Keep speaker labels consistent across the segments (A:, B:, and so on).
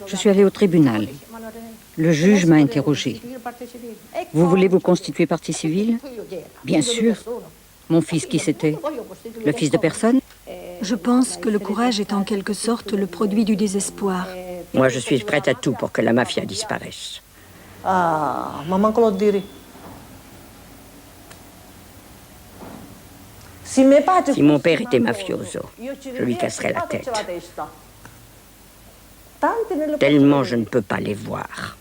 A: Je suis allée au tribunal. Le juge m'a interrogée. Vous voulez vous constituer partie civile? Bien sûr. Mon fils, qui c'était? Le fils de personne?
B: Je pense que le courage est en quelque sorte le produit du désespoir.
C: Moi, je suis prête à tout pour que la mafia disparaisse.
D: Ah, maman lo dire.
C: Si mon père était mafioso, je lui casserais la tête. Tellement je ne peux pas les voir.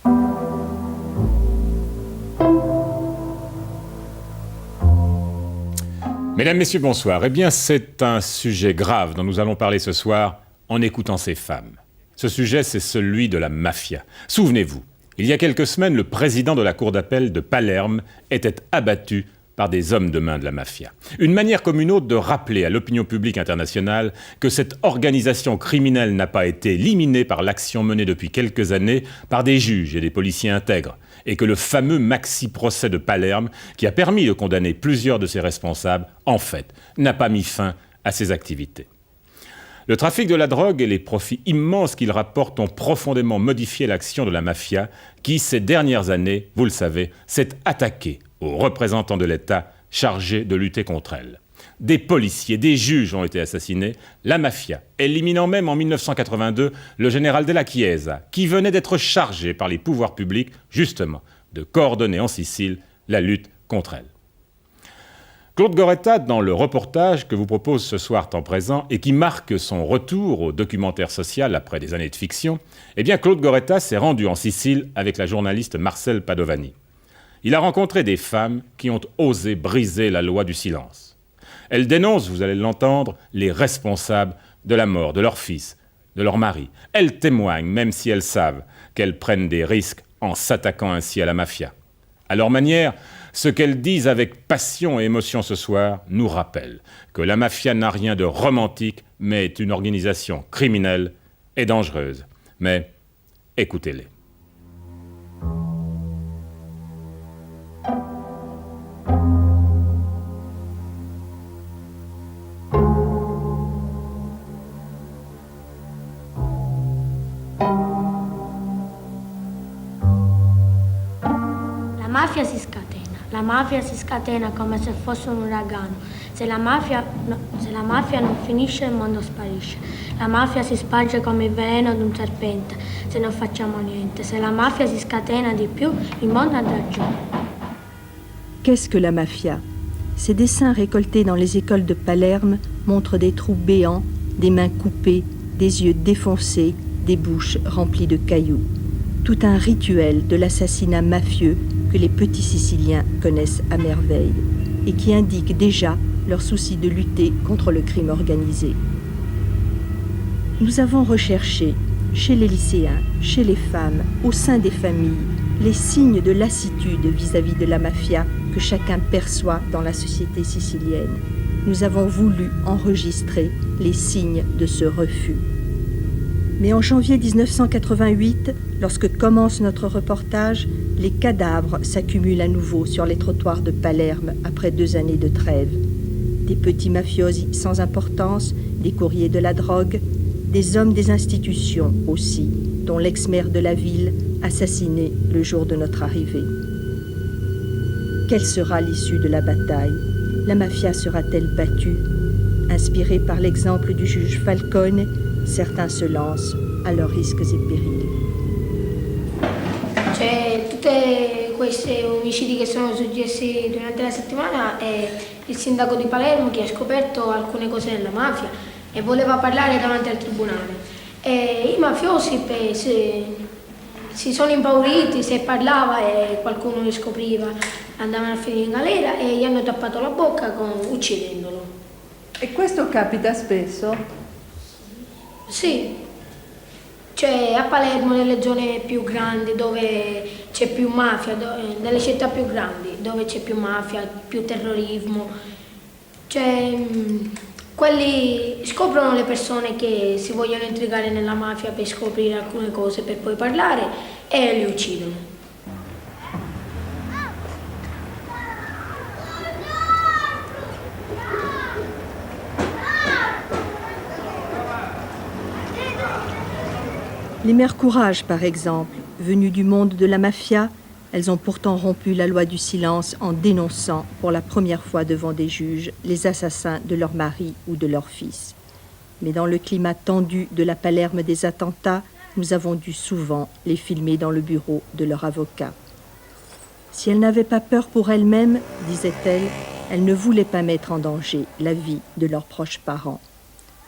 E: Mesdames, Messieurs, bonsoir. Eh bien, c'est un sujet grave dont nous allons parler ce soir en écoutant ces femmes. Ce sujet, c'est celui de la mafia. Souvenez-vous, il y a quelques semaines, le président de la cour d'appel de Palerme était abattu par des hommes de main de la mafia. Une manière comme une autre de rappeler à l'opinion publique internationale que cette organisation criminelle n'a pas été éliminée par l'action menée depuis quelques années par des juges et des policiers intègres, et que le fameux maxi-procès de Palerme, qui a permis de condamner plusieurs de ses responsables, en fait, n'a pas mis fin à ses activités. Le trafic de la drogue et les profits immenses qu'il rapporte ont profondément modifié l'action de la mafia qui, ces dernières années, vous le savez, s'est attaquée aux représentants de l'État chargés de lutter contre elle. Des policiers, des juges ont été assassinés, la mafia, éliminant même en 1982 le général Della Chiesa, qui venait d'être chargé par les pouvoirs publics, justement, de coordonner en Sicile la lutte contre elle. Claude Goretta, dans le reportage que vous propose ce soir temps présent et qui marque son retour au documentaire social après des années de fiction, eh bien Claude Goretta s'est rendu en Sicile avec la journaliste Marcelle Padovani. Il a rencontré des femmes qui ont osé briser la loi du silence. Elles dénoncent, vous allez l'entendre, les responsables de la mort de leur fils, de leur mari. Elles témoignent, même si elles savent qu'elles prennent des risques en s'attaquant ainsi à la mafia. À leur manière, ce qu'elles disent avec passion et émotion ce soir nous rappelle que la mafia n'a rien de romantique, mais est une organisation criminelle et dangereuse. Mais écoutez-les.
F: La mafia si scatena come se fosse un uragano. Se la mafia non finisce, il mondo sparisce. La mafia si sparge come il veleno di un serpente se non facciamo niente. Se la mafia si scatena di più, il mondo andrà giù.
B: Qu'est-ce que la mafia? Ces dessins récoltés dans les écoles de Palerme montrent des trous béants, des mains coupées, des yeux défoncés, des bouches remplies de cailloux. Tout un rituel de l'assassinat mafieux que les petits Siciliens connaissent à merveille et qui indique déjà leur souci de lutter contre le crime organisé. Nous avons recherché, chez les lycéens, chez les femmes, au sein des familles, les signes de lassitude vis-à-vis de la mafia que chacun perçoit dans la société sicilienne. Nous avons voulu enregistrer les signes de ce refus. Mais en janvier 1988, lorsque commence notre reportage, les cadavres s'accumulent à nouveau sur les trottoirs de Palerme après 2 années de trêve. Des petits mafiosi sans importance, des courriers de la drogue, des hommes des institutions aussi, dont l'ex-maire de la ville, assassiné le jour de notre arrivée. Quelle sera l'issue de la bataille? La mafia sera-t-elle battue? Inspirée par l'exemple du juge Falcone, certains se lancent à leurs risques et périls.
F: Tutti questi omicidi che sono successi durante la settimana è il sindaco di Palermo che ha scoperto alcune cose della mafia e voleva parlare davanti al tribunale. E i mafiosi si sono impauriti, se parlava e qualcuno li scopriva, andavano a finire in galera e gli hanno tappato la bocca uccidendolo.
D: E questo capita spesso?
F: Sì. Cioè a Palermo, nelle zone più grandi dove c'è più mafia, nelle città più grandi dove c'è più mafia, più terrorismo, cioè quelli scoprono le persone che si vogliono intrigare nella mafia per scoprire alcune cose per poi parlare e li uccidono.
B: Les mères Courage, par exemple, venues du monde de la mafia, elles ont pourtant rompu la loi du silence en dénonçant, pour la première fois devant des juges, les assassins de leur mari ou de leur fils. Mais dans le climat tendu de la Palerme des attentats, nous avons dû souvent les filmer dans le bureau de leur avocat. Si elles n'avaient pas peur pour elles-mêmes, disait-elle, elles ne voulaient pas mettre en danger la vie de leurs proches parents.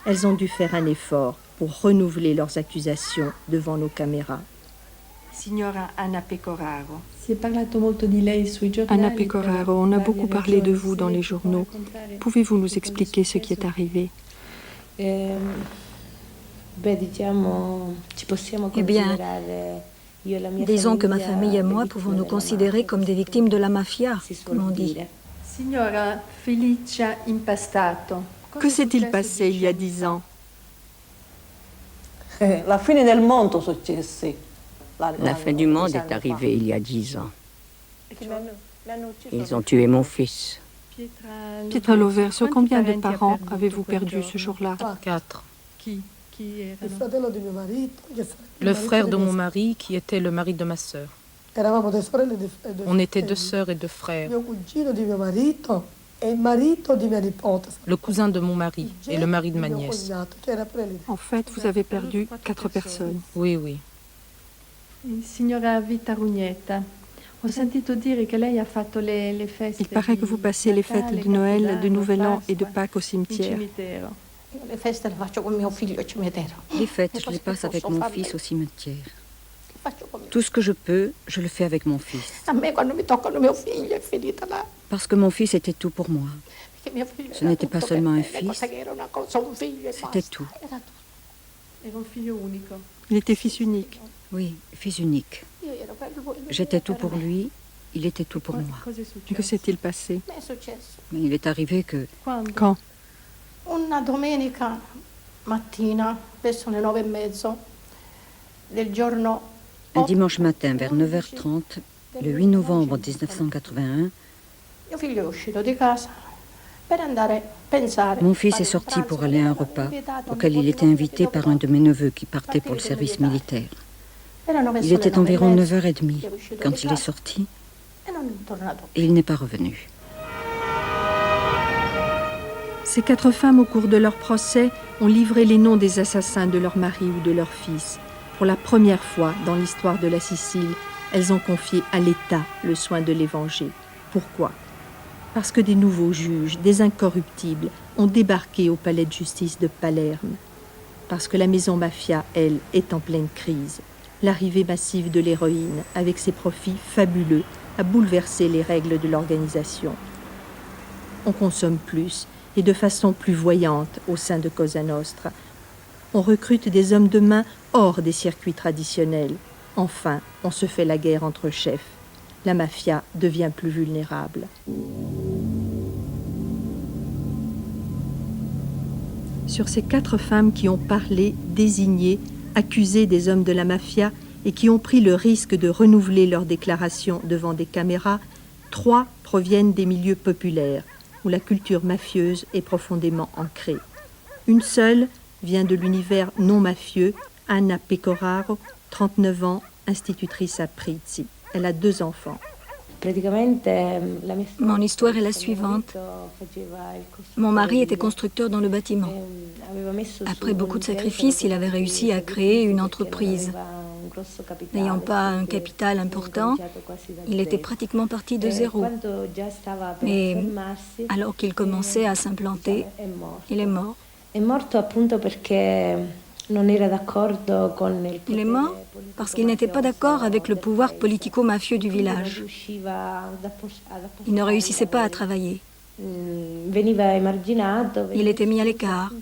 B: Elles ont dû faire un effort pour renouveler leurs accusations devant nos caméras.
G: Signora Anna Pecoraro.
D: Si è parlato molto di lei sui giornali.
G: Anna Pecoraro, on a beaucoup parlé de vous dans les journaux. Pouvez-vous nous expliquer ce qui est arrivé?
H: Eh bien, disons que ma famille et moi pouvons nous considérer comme des victimes de la mafia, comme on dit.
D: Signora Felicia Impastato.
G: Que s'est-il passé il y a 10 ans?
D: La fine del mondo successe.
C: La fin du monde est arrivée il y a 10 ans. Ils ont tué mon fils.
G: Pietra Loverso, combien de parents avez-vous perdu ce jour-là?
I: 4.
G: Qui
I: Le frère de mon mari qui était le mari de ma sœur. On était 2 sœurs et 2 frères. Le cousin de mon mari et le mari de ma nièce.
G: En fait, vous avez perdu 4 personnes.
I: Oui, oui.
D: Signora Vita Rugnetta, ho sentito dire che lei ha fatto le feste.
G: Il paraît que vous passez les fêtes de Noël, de Nouvel An et de Pâques au cimetière.
A: Les fêtes, je les passe avec mon fils au cimetière. Tout ce que je peux, je le fais avec mon fils. Parce que mon fils était tout pour moi. Ce n'était pas seulement un fils, c'était tout.
G: Il était fils unique.
A: Oui, fils unique. J'étais tout pour lui, il était tout pour moi.
G: Que s'est-il passé?
A: Mais il est arrivé que...
G: Quand?
F: Una domenica mattina, verso le 9:30 del giorno.
A: Un dimanche matin, vers 9h30, le 8 novembre 1981, mon fils est sorti pour aller à un repas auquel il était invité par un de mes neveux qui partait pour le service militaire. Il était environ 9h30 quand il est sorti et il n'est pas revenu.
B: Ces 4 femmes, au cours de leur procès, ont livré les noms des assassins de leur mari ou de leur fils. Pour la première fois dans l'histoire de la Sicile, elles ont confié à l'État le soin de les venger. Pourquoi? Parce que des nouveaux juges, des incorruptibles, ont débarqué au palais de justice de Palerme. Parce que la maison mafia, elle, est en pleine crise. L'arrivée massive de l'héroïne, avec ses profits fabuleux, a bouleversé les règles de l'organisation. On consomme plus et de façon plus voyante au sein de Cosa Nostra. On recrute des hommes de main hors des circuits traditionnels. Enfin, on se fait la guerre entre chefs. La mafia devient plus vulnérable. Sur ces 4 femmes qui ont parlé, désigné, accusé des hommes de la mafia et qui ont pris le risque de renouveler leurs déclarations devant des caméras, 3 proviennent des milieux populaires, où la culture mafieuse est profondément ancrée. Une seule vient de l'univers non mafieux, Anna Pecoraro, 39 ans, institutrice à Prizzi. Elle a 2 enfants.
H: Mon histoire est la suivante. Mon mari était constructeur dans le bâtiment. Après beaucoup de sacrifices, il avait réussi à créer une entreprise. N'ayant pas un capital important, il était pratiquement parti de zéro. Mais alors qu'il commençait à s'implanter, il est mort. Il est mort parce qu'il n'était pas d'accord avec le pouvoir politico-mafieux du village. Il ne réussissait pas à travailler. Il était mis à l'écart,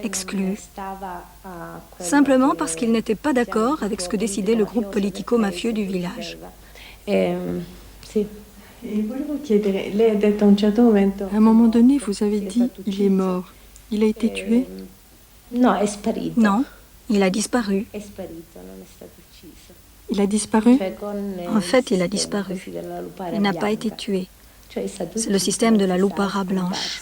H: exclu, simplement parce qu'il n'était pas d'accord avec ce que décidait le groupe politico-mafieux du village.
G: À un moment donné, vous avez dit « il est mort ». Il a été tué?
H: Non, il a disparu.
G: Il a disparu?
H: En fait, il a disparu. Il n'a pas été tué. C'est le système de la lupara blanche.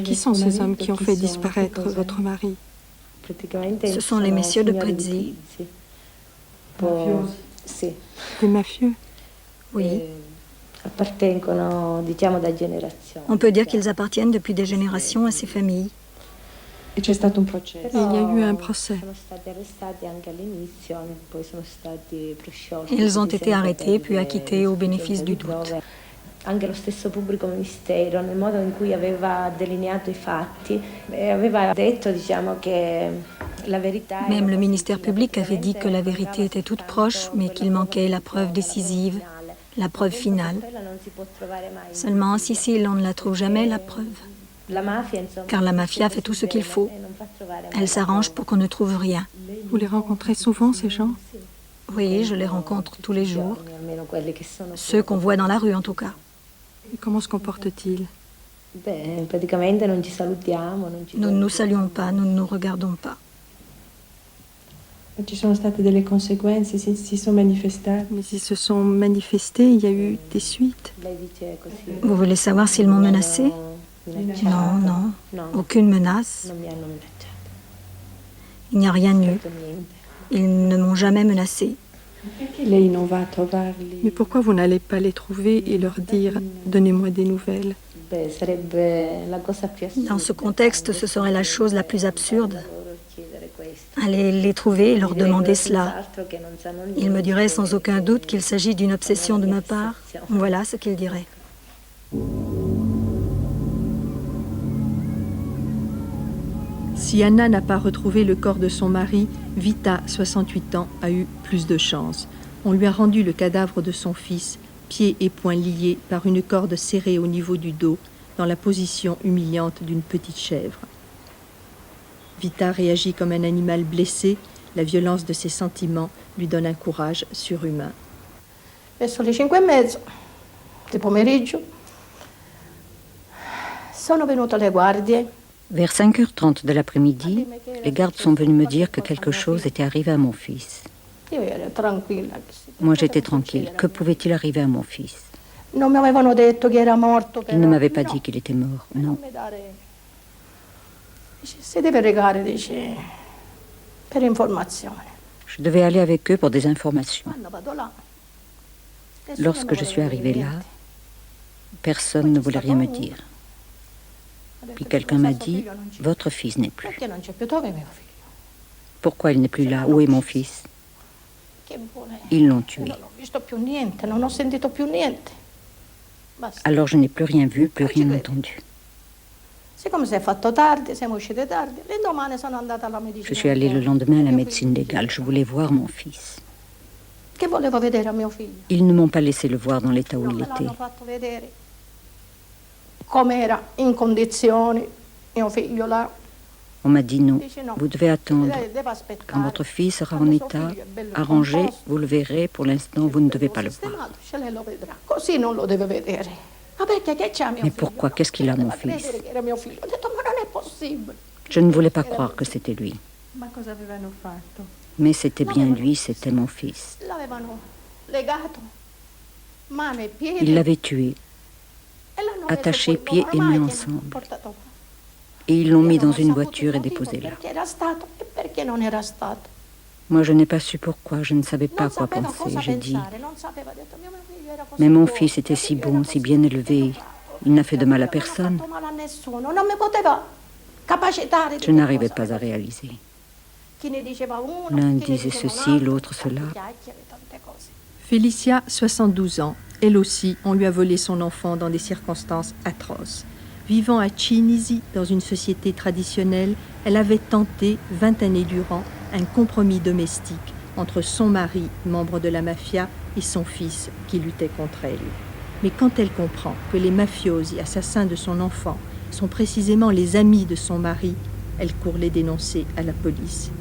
G: Qui sont ces hommes qui ont fait disparaître votre mari?
H: Ce sont les messieurs de Prezzi.
G: Des mafieux?
H: Oui. On peut dire qu'ils appartiennent depuis des générations à ces familles.
G: Il y a eu un procès.
H: Ils ont été arrêtés puis acquittés au bénéfice du doute.
J: Anche lo stesso pubblico ministero, nel modo in cui aveva delineato i fatti, aveva detto, diciamo, che la verità.
H: Même le ministère public avait dit que la vérité était toute proche, mais qu'il manquait la preuve décisive, la preuve finale. Seulement en Sicile, on ne la trouve jamais, la preuve. Car la mafia fait tout ce qu'il faut. Elle s'arrange pour qu'on ne trouve rien.
G: Vous les rencontrez souvent, ces gens?
H: Oui, je les rencontre tous les jours. Ceux qu'on voit dans la rue, en tout cas.
G: Et comment se comportent-ils?
H: Nous ne nous saluons pas, nous ne nous regardons pas.
G: Mais ils se sont manifestés, il y a eu des suites.
H: Vous voulez savoir s'ils m'ont menacé? Non, non, aucune menace. Il n'y a rien eu. Ils ne m'ont jamais menacé.
G: Mais pourquoi vous n'allez pas les trouver et leur dire « Donnez-moi des nouvelles »
H: Dans ce contexte, ce serait la chose la plus absurde. Aller les trouver et leur demander cela. Ils me diraient sans aucun doute qu'il s'agit d'une obsession de ma part. Voilà ce qu'ils diraient.
B: Si Anna n'a pas retrouvé le corps de son mari, Vita, 68 ans, a eu plus de chance. On lui a rendu le cadavre de son fils, pieds et poings liés par une corde serrée au niveau du dos, dans la position humiliante d'une petite chèvre. Vita réagit comme un animal blessé. La violence de ses sentiments lui donne un courage surhumain.
K: Verso le 5:30 di pomeriggio sono venute le guardie.
A: Vers 5h30 de l'après-midi, les gardes sont venus me dire que quelque chose était arrivé à mon fils. Moi, j'étais tranquille. Que pouvait-il arriver à mon fils? Ils ne m'avaient pas dit qu'il était mort, non. Je devais aller avec eux pour des informations. Lorsque je suis arrivée là, personne ne voulait rien me dire. Puis quelqu'un m'a dit, votre fils n'est plus. Pourquoi il n'est plus là? Où est mon fils? Ils l'ont tué. Alors je n'ai plus rien vu, plus rien entendu. Je suis allée le lendemain à la médecine légale. Je voulais voir mon fils. Ils ne m'ont pas laissé le voir dans l'état où il était. On m'a dit non, vous devez attendre. Quand votre fille sera en état arrangé, vous le verrez. Pour l'instant, vous ne devez pas le voir. Mais pourquoi? Qu'est-ce qu'il a, mon fils? Je ne voulais pas croire que c'était lui. Mais c'était bien lui, c'était mon fils. Il l'avait tué, attaché pieds et mains ensemble. Et ils l'ont mis dans une voiture et déposé là. Moi, je n'ai pas su pourquoi, je ne savais pas quoi penser. J'ai dit, mais mon fils était si bon, si bien élevé, il n'a fait de mal à personne. Je n'arrivais pas à réaliser. L'un disait ceci, l'autre cela.
B: Félicia, 72 ans. Elle aussi, on lui a volé son enfant dans des circonstances atroces. Vivant à Cinisi, dans une société traditionnelle, elle avait tenté, 20 années durant, un compromis domestique entre son mari, membre de la mafia, et son fils, qui luttait contre elle. Mais quand elle comprend que les mafiosi, assassins de son enfant, sont précisément les amis de son mari, elle court les dénoncer à la police.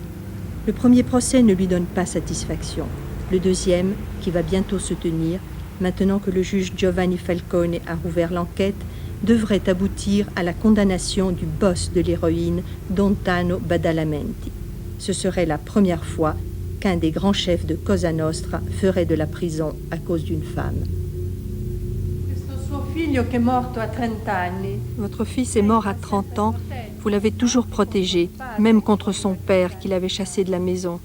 B: Le premier procès ne lui donne pas satisfaction. Le deuxième, qui va bientôt se tenir, maintenant que le juge Giovanni Falcone a rouvert l'enquête, devrait aboutir à la condamnation du boss de l'héroïne, Dontano Badalamenti. Ce serait la première fois qu'un des grands chefs de Cosa Nostra ferait de la prison à cause d'une femme. Votre fils est mort à 30 ans. Vous l'avez toujours protégé, même contre son père qui l'avait chassé de la maison.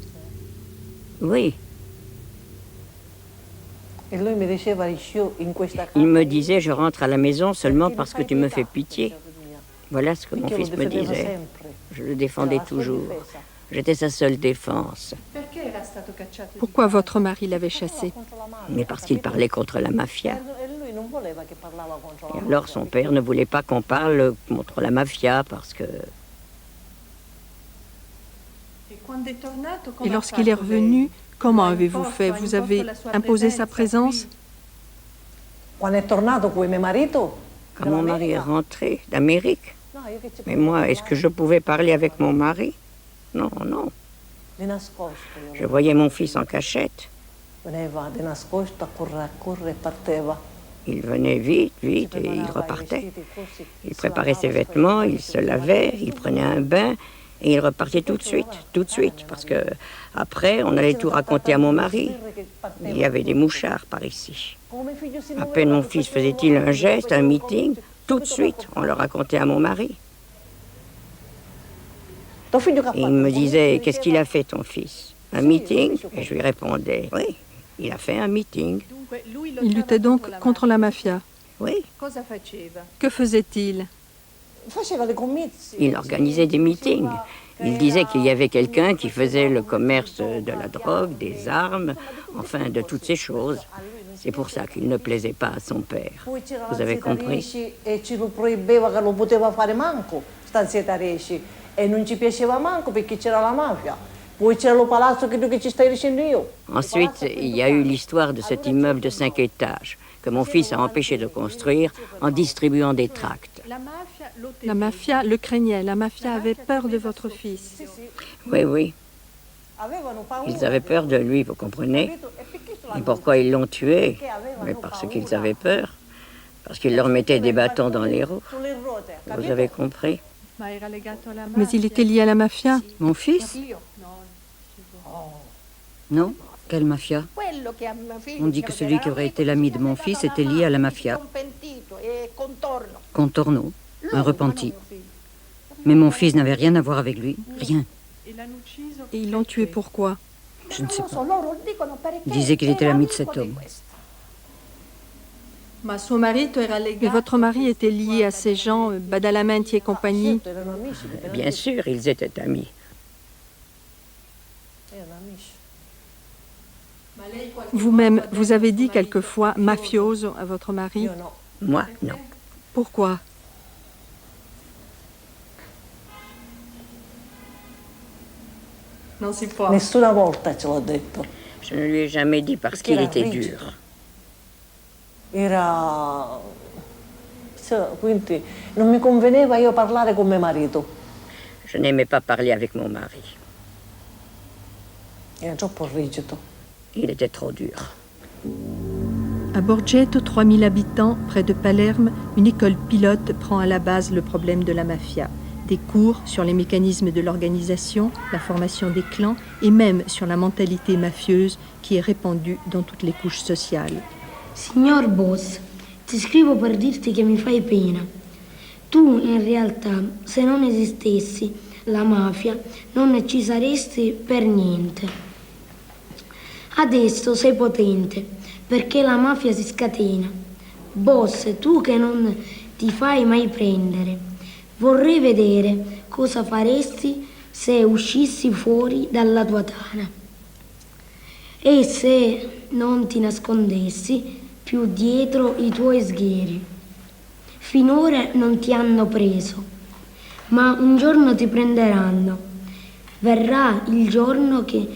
C: Oui. Il me disait, je rentre à la maison seulement parce que tu me fais pitié. Voilà ce que mon fils me disait. Je le défendais toujours. J'étais sa seule défense.
B: Pourquoi votre mari l'avait chassé?
C: Mais parce qu'il parlait contre la mafia. Et alors son père ne voulait pas qu'on parle contre la mafia parce que...
B: Et lorsqu'il est revenu, comment avez-vous fait? Vous avez imposé sa présence?
C: Quand mon mari est rentré d'Amérique. Mais moi, est-ce que je pouvais parler avec mon mari? Non, non. Je voyais mon fils en cachette. Il venait vite, vite, et il repartait. Il préparait ses vêtements, il se lavait, il prenait un bain, et il repartait tout de suite, parce que après, on allait tout raconter à mon mari. Il y avait des mouchards par ici. À peine mon fils faisait-il un geste, un meeting, tout de suite, on le racontait à mon mari. Et il me disait, qu'est-ce qu'il a fait ton fils? Un meeting? Et je lui répondais, oui, il a fait un meeting.
B: Il luttait donc contre la mafia.
C: Oui.
B: Que faisait-il?
C: Il organisait des meetings. Il disait qu'il y avait quelqu'un qui faisait le commerce de la drogue, des armes, enfin de toutes ces choses. C'est pour ça qu'il ne plaisait pas à son père. Vous avez compris?
L: E non ci piaceva manco perché c'era la mafia. Poi c'era lo palazzo che tu che ci stai dicendo io.
C: Ensuite, il y a eu l'histoire de cet immeuble de 5 étages que mon fils a empêché de construire en distribuant des tracts.
B: La mafia le craignait. La mafia avait peur de votre fils.
C: Oui, oui. Ils avaient peur de lui, vous comprenez? Et pourquoi ils l'ont tué? Mais parce qu'ils avaient peur. Parce qu'ils leur mettaient des bâtons dans les roues. Vous avez compris?
B: Mais il était lié à la mafia?
A: Mon fils? Non? Quelle mafia? On dit que celui qui aurait été l'ami de mon fils était lié à la mafia. Contorno, un repenti. Mais mon fils n'avait rien à voir avec lui, rien.
B: Et ils l'ont tué pourquoi?
A: Je ne sais pas. Il disait qu'il était l'ami de cet homme.
B: Et votre mari était lié à ces gens, Badalamenti et compagnie?
C: Bien sûr, ils étaient amis.
B: Vous-même, vous avez dit quelquefois mafioso à votre mari?
C: Moi, non.
B: Pourquoi?
L: Nessuna volta ce l'ho detto.
C: Je ne lui ai jamais dit parce qu'il était dur.
L: Quindi non mi conveneva io parlare con mio marito.
C: Je n'aimais pas parler avec mon mari.
L: Era troppo rigido.
C: Il était trop dur.
B: À Borgetto, 3000 habitants, près de Palerme, une école pilote prend à la base le problème de la mafia. Des cours sur les mécanismes de l'organisation, la formation des clans et même sur la mentalité mafieuse qui est répandue dans toutes les couches sociales.
F: Signor Boss, ti scrivo per dirti che mi fai pena. Tu in realtà, se non esistessi, la mafia, non ci saresti per niente. Adesso sei potente, perché la mafia si scatena. Boss, tu che non ti fai mai prendere, vorrei vedere cosa faresti se uscissi fuori dalla tua tana. E se non ti nascondessi più dietro i tuoi sgherri. Finora non ti hanno preso, ma un giorno ti prenderanno. Verrà il giorno che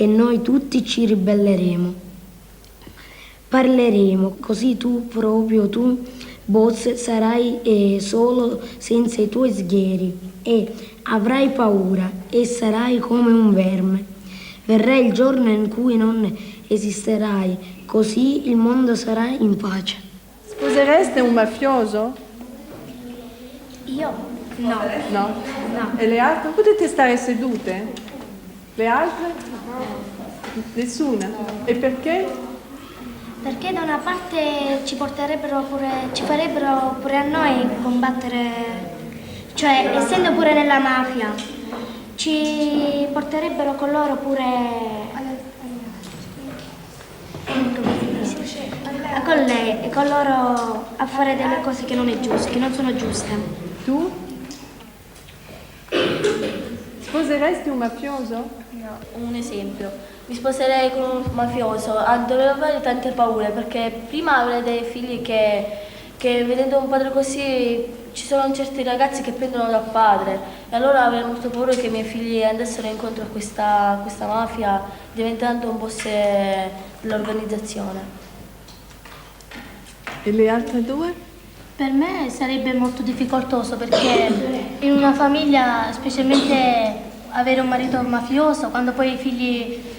F: noi tutti ci ribelleremo. Parleremo, così proprio tu, boss, sarai solo senza i tuoi sgherri e avrai paura e sarai come un verme. Verrà il giorno in cui non esisterai, così il mondo sarà in pace.
D: Sposereste un mafioso?
F: Io? No.
D: No? E le altre? Potete stare sedute? Le altre? Nessuna. E perché?
F: Perché da una parte ci farebbero pure a noi combattere, cioè essendo pure nella mafia, ci porterebbero con loro pure con loro a fare delle cose che non è giuste, che non sono giuste.
D: Tu? Sposeresti un mafioso?
M: No, un esempio. Mi sposerei con un mafioso, dovevo avere tante paure perché prima avrei dei figli che vedendo un padre così ci sono certi ragazzi che prendono dal padre e allora avrei molto paura che i miei figli andassero incontro a questa mafia diventando un boss dell'organizzazione.
D: E le altre due?
F: Per me sarebbe molto difficoltoso perché in una famiglia, specialmente avere un marito mafioso, quando poi i figli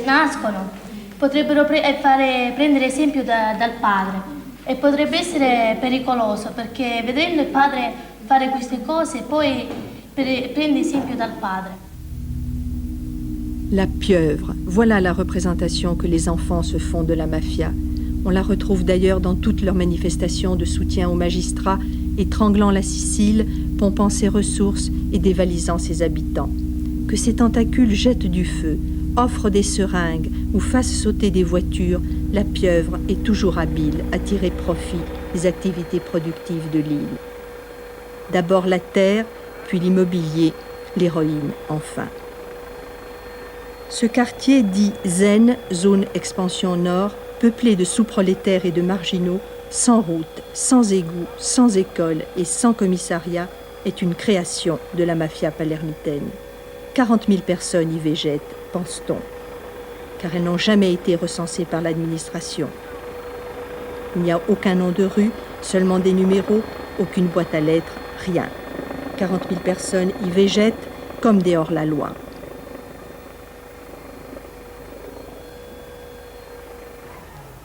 F: nascono, potrebbero prendere esempio dal padre e potrebbe essere pericoloso perché vedendo il padre fare queste cose poi prende esempio dal padre.
B: La pieuvre, voilà la représentation que les enfants se font de la mafia. On la retrouve d'ailleurs dans toutes leurs manifestations de soutien aux magistrats, étranglant la Sicile, pompant ses ressources et dévalisant ses habitants. Que ces tentacules jettent du feu, offrent des seringues ou fassent sauter des voitures, la pieuvre est toujours habile à tirer profit des activités productives de l'île. D'abord la terre, puis l'immobilier, l'héroïne enfin. Ce quartier dit Zen, zone expansion nord, peuplé de sous-prolétaires et de marginaux, sans route, sans égouts, sans école et sans commissariat, est une création de la mafia palermitaine. 40 000 personnes y végètent, pense-t-on, car elles n'ont jamais été recensées par l'administration. Il n'y a aucun nom de rue, seulement des numéros, aucune boîte à lettres, rien. 40 000 personnes y végètent comme des hors-la-loi.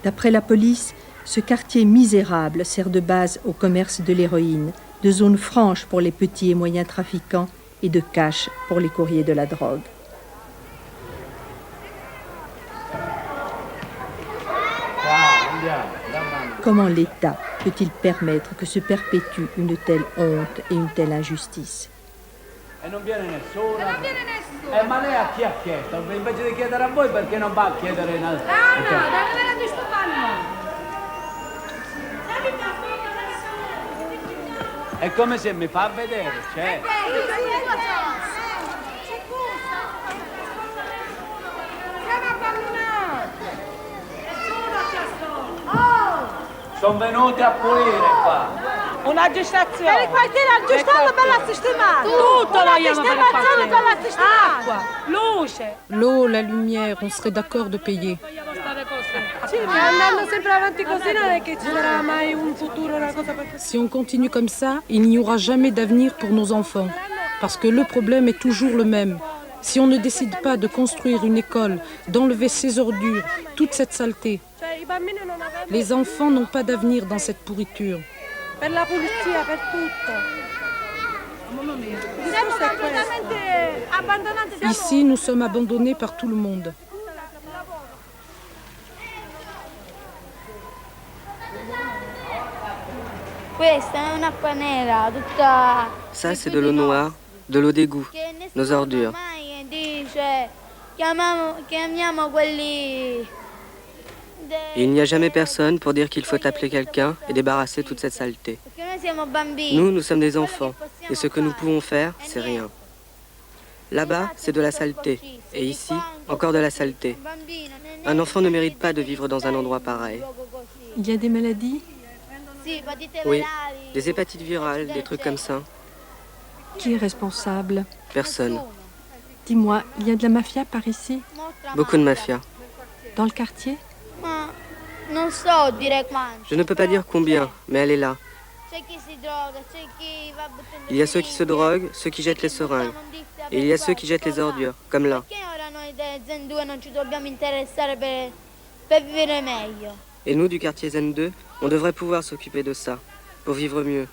B: D'après la police, ce quartier misérable sert de base au commerce de l'héroïne, de zone franche pour les petits et moyens trafiquants et de cache pour les courriers de la drogue. Comment l'État peut-il permettre que se perpétue une telle honte et une telle injustice?
N: E non viene nessuno. Ma lei a chi ha chiesto? Invece di chiedere a voi, perché non va a chiedere in altri?
O: No, deve venire a disturbarlo.
N: È come se mi fa vedere, cioè. Sono venuti a pulire qua.
L: Un'aggiustazione.
O: Per il quartiere aggiustato per la sistemare.
L: Tutto vogliamo per il
O: sistemazione per la sistemare.
L: Acqua, luce.
I: L'eau, la lumière, on serait d'accord de payer.
O: Sì, ma andando sempre avanti così non è che ci sarà mai un futuro, una cosa per...
I: Si on continue comme ça, il n'y aura jamais d'avenir pour nos enfants. Parce que le problème est toujours le même. Si on ne décide pas de construire une école, d'enlever ces ordures, toute cette saleté, les enfants n'ont pas d'avenir dans cette pourriture.
O: Per la pulizia, per tutto. Siamo completamente abbandonati.
I: Ici, nous sommes abandonnés par tout le monde.
P: Ça, c'est de l'eau noire, de l'eau d'égout, nos ordures. Et il n'y a jamais personne pour dire qu'il faut appeler quelqu'un et débarrasser toute cette saleté. Nous sommes des enfants, et ce que nous pouvons faire, c'est rien. Là-bas, c'est de la saleté, et ici, encore de la saleté. Un enfant ne mérite pas de vivre dans un endroit pareil.
G: Il y a des maladies?
P: Oui, des hépatites virales, des trucs comme ça.
G: Qui est responsable?
P: Personne.
G: Dis-moi, il y a de la mafia par ici?
P: Beaucoup de mafia.
G: Dans le quartier?
P: Je ne peux pas dire combien, mais elle est là. Il y a ceux qui se droguent, ceux qui jettent les seringues. Et il y a ceux qui jettent les ordures, comme là. Et nous, du quartier Zen 2, on devrait pouvoir s'occuper de ça, pour vivre mieux.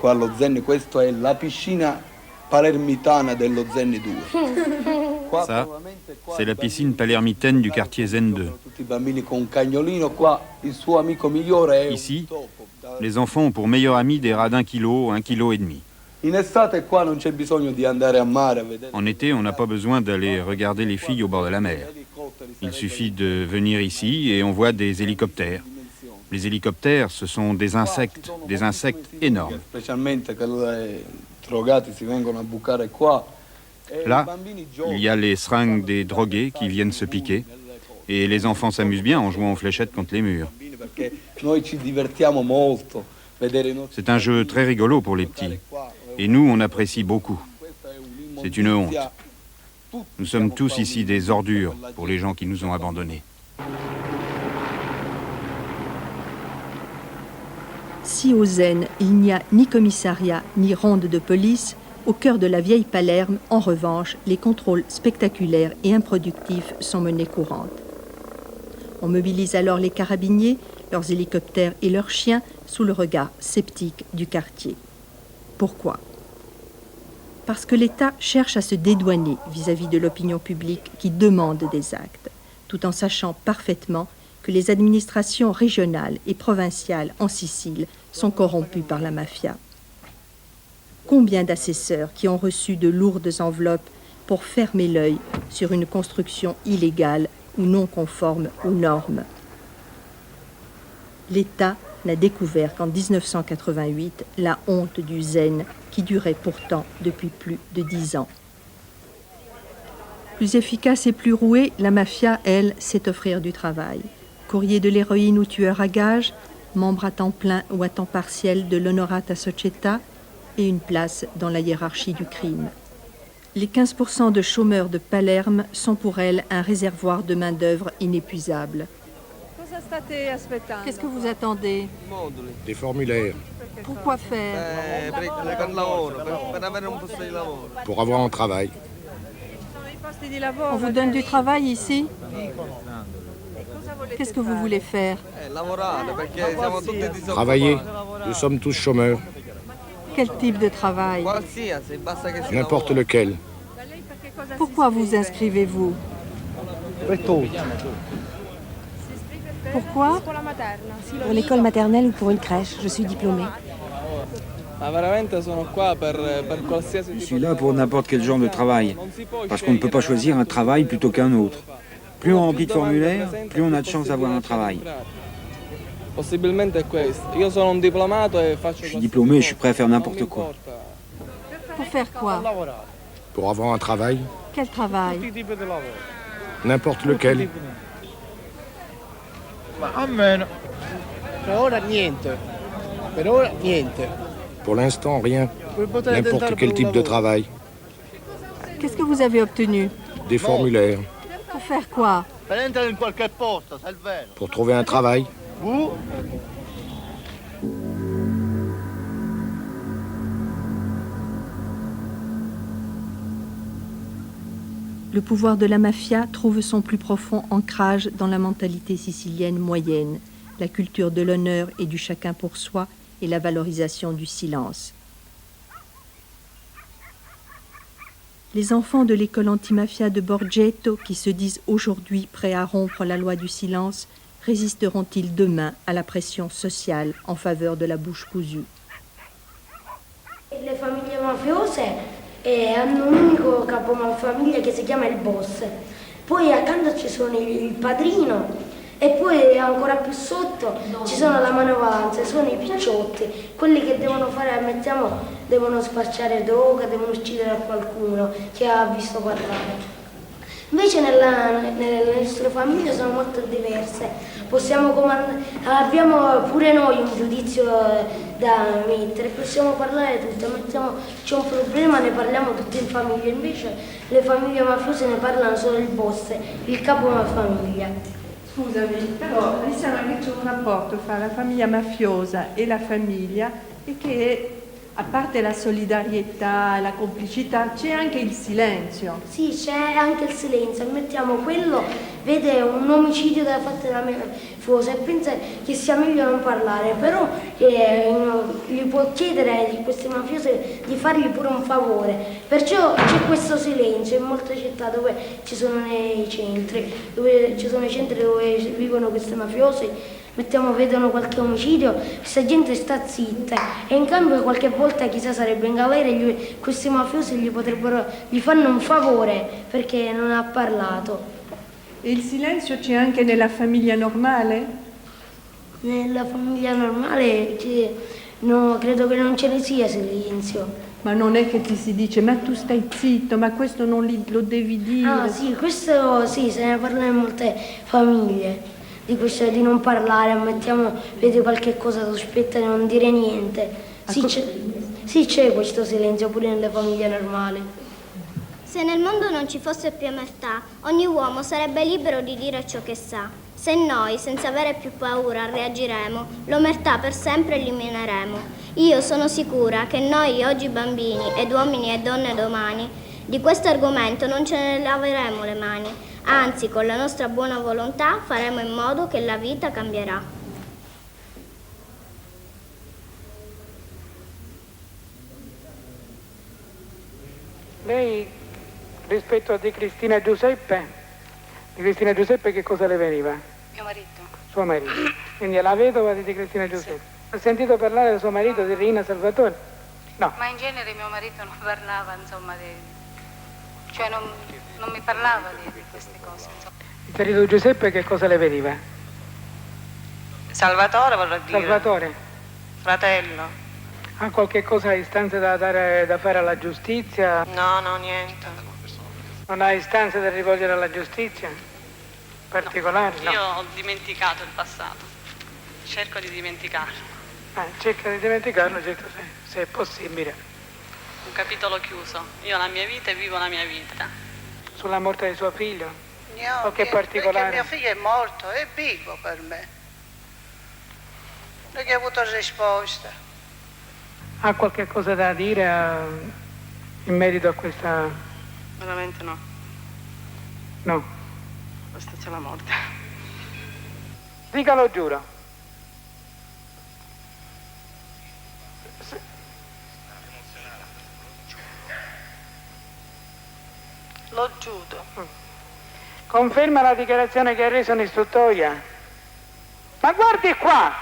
Q: qua allo Zen, questa è la piscina palermitana dello Zen 2.
R: Ça, c'est la piscine palermitaine du quartier Zen 2.
Q: Tutti i bambini con un cagnolino, qua il suo amico migliore è
R: Ici, les enfants ont pour meilleur ami des rats d'1 kilo, 1,5 kg.
Q: In estate qua non c'è bisogno di andare a mare a vedere.
R: En été, on n'a pas besoin d'aller regarder les filles au bord de la mer. Il suffit de venir ici et on voit des hélicoptères. Les hélicoptères, ce sont des insectes énormes.
Q: Specialmente che i drogati si vengono a bucare qua.
R: Là, il y a les seringues des drogués qui viennent se piquer. Et les enfants s'amusent bien en jouant aux fléchettes contre les murs.
Q: Noi ci divertiamo molto.
R: C'est un jeu très rigolo pour les petits. Et nous, on apprécie beaucoup. C'est une honte. Nous sommes tous ici des ordures pour les gens qui nous ont abandonnés.
B: Si au Zen, il n'y a ni commissariat ni ronde de police, au cœur de la vieille Palerme, en revanche, les contrôles spectaculaires et improductifs sont menés courantes. On mobilise alors les carabiniers, leurs hélicoptères et leurs chiens sous le regard sceptique du quartier. Pourquoi ? Parce que l'État cherche à se dédouaner vis-à-vis de l'opinion publique qui demande des actes, tout en sachant parfaitement que les administrations régionales et provinciales en Sicile sont corrompues par la mafia. Combien d'assesseurs qui ont reçu de lourdes enveloppes pour fermer l'œil sur une construction illégale ou non conforme aux normes ? L'État n'a découvert qu'en 1988 la honte du Zen qui durait pourtant depuis plus de 10 ans. Plus efficace et plus rouée, la mafia, elle, sait offrir du travail. Courrier de l'héroïne ou tueur à gages, membre à temps plein ou à temps partiel de l'Onorata Società et une place dans la hiérarchie du crime. Les 15% de chômeurs de Palerme sont pour elle un réservoir de main-d'œuvre inépuisable. Qu'est-ce que vous attendez ?
S: Des formulaires.
B: Pourquoi faire ?
S: Pour avoir un travail.
B: On vous donne du travail ici ? Qu'est-ce que vous voulez faire ?
S: Travailler. Nous sommes tous chômeurs.
B: Quel type de travail ?
S: N'importe lequel.
B: Pourquoi vous inscrivez-vous ? Pourquoi ?
T: Pour l'école maternelle ou pour une crèche, je suis diplômée.
U: Je suis là pour n'importe quel genre de travail, parce qu'on ne peut pas choisir un travail plutôt qu'un autre. Plus on remplit de formulaires, plus on a de chances d'avoir un travail. Je suis diplômé et je suis prêt à faire n'importe quoi.
B: Pour faire quoi ?
S: Pour avoir un travail.
B: Quel travail ?
S: N'importe lequel. Pour l'instant, rien. N'importe quel type de travail.
B: Qu'est-ce que vous avez obtenu ?
S: Des formulaires.
B: Pour faire quoi ?
S: Pour trouver un travail.
B: Le pouvoir de la mafia trouve son plus profond ancrage dans la mentalité sicilienne moyenne, la culture de l'honneur et du chacun pour soi et la valorisation du silence. Les enfants de l'école antimafia de Borgetto, qui se disent aujourd'hui prêts à rompre la loi du silence, résisteront-ils demain à la pression sociale en faveur de la bouche cousue ?
F: Le famiglie mafiose hanno un unico capofamiglia che si chiama il boss, poi accanto ci sono il padrino e poi ancora più sotto ci sono la manovalanza, sono i picciotti, quelli che devono fare, ammettiamo, devono spacciare droga, devono uccidere qualcuno che ha visto parlare. Invece nelle nostre famiglie sono molto diverse, abbiamo pure noi un giudizio da mettere, possiamo parlare tutti, c'è un problema, ne parliamo tutti in famiglia, invece le famiglie mafiose ne parlano solo il boss, il capo della famiglia.
D: Scusami, però diciamo che c'è un rapporto fra la famiglia mafiosa e la famiglia e che A parte la solidarietà e la complicità, c'è anche il silenzio.
F: Sì, c'è anche il silenzio. Ammettiamo, quello vede un omicidio da parte della mafiosa e pensa che sia meglio non parlare, però gli può chiedere di queste mafiose di fargli pure un favore. Perciò c'è questo silenzio in molte città dove ci sono nei centri, dove ci sono i centri dove vivono queste mafiose. Mettiamo, vedono qualche omicidio, questa gente sta zitta e in cambio qualche volta chissà sarebbe in galera e questi mafiosi gli fanno un favore perché non ha parlato.
D: E il silenzio c'è anche nella famiglia normale?
F: Nella famiglia normale no, credo che non ce ne sia silenzio.
D: Ma non è che ti si dice, ma tu stai zitto, ma questo non lo devi dire.
F: Ah sì, questo sì, se ne parla in molte famiglie. Di questo di non parlare, ammettiamo, vedi qualche cosa sospetta di non dire niente. Sì, c'è questo silenzio pure nelle famiglie normali.
E: Se nel mondo non ci fosse più omertà, ogni uomo sarebbe libero di dire ciò che sa. Se noi, senza avere più paura, reagiremo, l'omertà per sempre elimineremo. Io sono sicura che noi, oggi bambini, ed uomini e donne domani, di questo argomento non ce ne laveremo le mani. Anzi, con la nostra buona volontà faremo in modo che la vita cambierà.
V: Lei, rispetto a Di Cristina Giuseppe che cosa le veniva?
W: Mio marito.
V: Suo marito. Quindi è la vedova di Cristina Giuseppe. Sì. Ha sentito parlare del suo marito, di Rina Salvatore? No.
W: Ma in genere mio marito non parlava, insomma, cioè non mi parlava di queste cose. Insomma.
V: Il marito di Giuseppe che cosa le veniva?
W: Salvatore, vorrei dire.
V: Salvatore.
W: Fratello.
V: Ha qualche cosa, istanze da fare alla giustizia?
W: No, niente.
V: Non ha istanze da rivolgere alla giustizia? Particolari?
W: No. Io ho dimenticato il passato. Cerco di dimenticarlo.
V: Cerca di dimenticarlo, certo, se è possibile.
W: Un capitolo chiuso. Io ho la mia vita e vivo la mia vita.
V: Sulla morte di suo figlio?
W: No,
V: che particolare?
W: Perché mio figlio è morto, è vivo per me. Non gli ho avuto risposta.
V: Ha qualche cosa da dire in merito a questa...
W: Veramente no.
V: No.
W: Questa c'è la morte.
V: Dica, lo giuro.
W: Lo giuro.
V: Conferma la dichiarazione che ha reso in istruttoria? Ma guardi qua!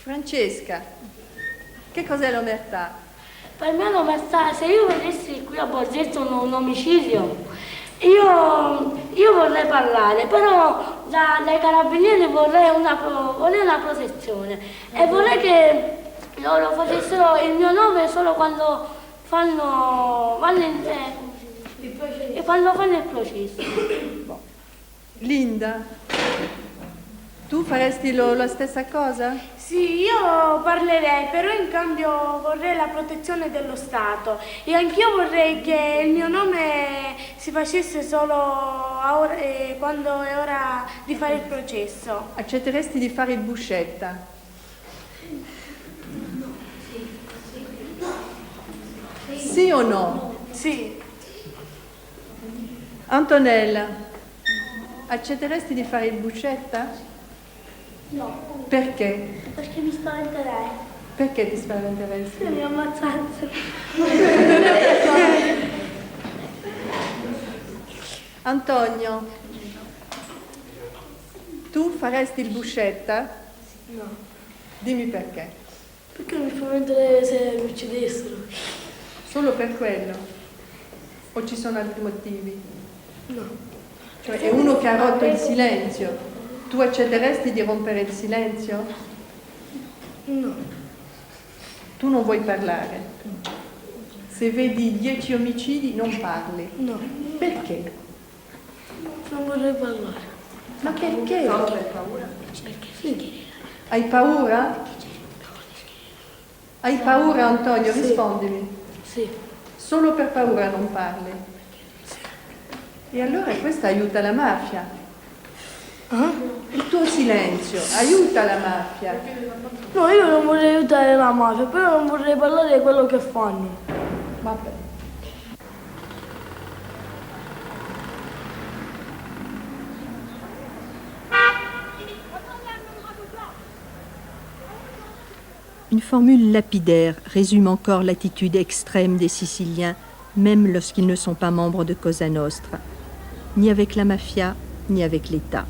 D: Francesca, che cos'è l'omertà?
F: Per me l'omertà, se io vedessi qui a Borgetto un omicidio, io vorrei parlare, però dai carabinieri vorrei una protezione e vorrei che loro facessero il mio nome solo quando fanno il processo.
D: Linda, tu faresti la stessa cosa?
X: Sì, io parlerei, però in cambio vorrei la protezione dello Stato e anch'io vorrei che il mio nome si facesse solo quando è ora di fare il processo.
D: Accetteresti di fare il buscetta? Sì o no?
X: Sì.
D: Antonella, accetteresti di fare il buscetta?
F: No.
D: Perché?
F: Perché mi spaventerei.
D: Perché ti spaventeresti?
F: Se mi ammazzate.
D: Antonio, tu faresti il buscetta?
F: No.
D: Dimmi perché.
F: Perché mi spaventerei se mi uccidessero.
D: Solo per quello? O ci sono altri motivi?
F: No.
D: Cioè è uno che ha rotto il silenzio. Tu accetteresti di rompere il silenzio?
F: No.
D: Tu non vuoi parlare? Se vedi 10 omicidi non parli?
F: No.
D: Perché?
F: Non vorrei parlare.
D: Ma perché?
F: No, per paura. Perché sì.
D: Hai paura? Hai paura, Antonio?
F: Sì.
D: Rispondimi.
F: Sì.
D: Solo per paura non parli? Sì. E allora questo aiuta la mafia. Il tuo silenzio aiuta la mafia?
X: No, io non vorrei aiutare la mafia, però non vorrei parlare di quello che fanno.
D: Vabbè.
B: Une formule lapidaire résume encore l'attitude extrême des Siciliens, même lorsqu'ils ne sont pas membres de Cosa Nostra, ni avec la mafia, ni avec l'État.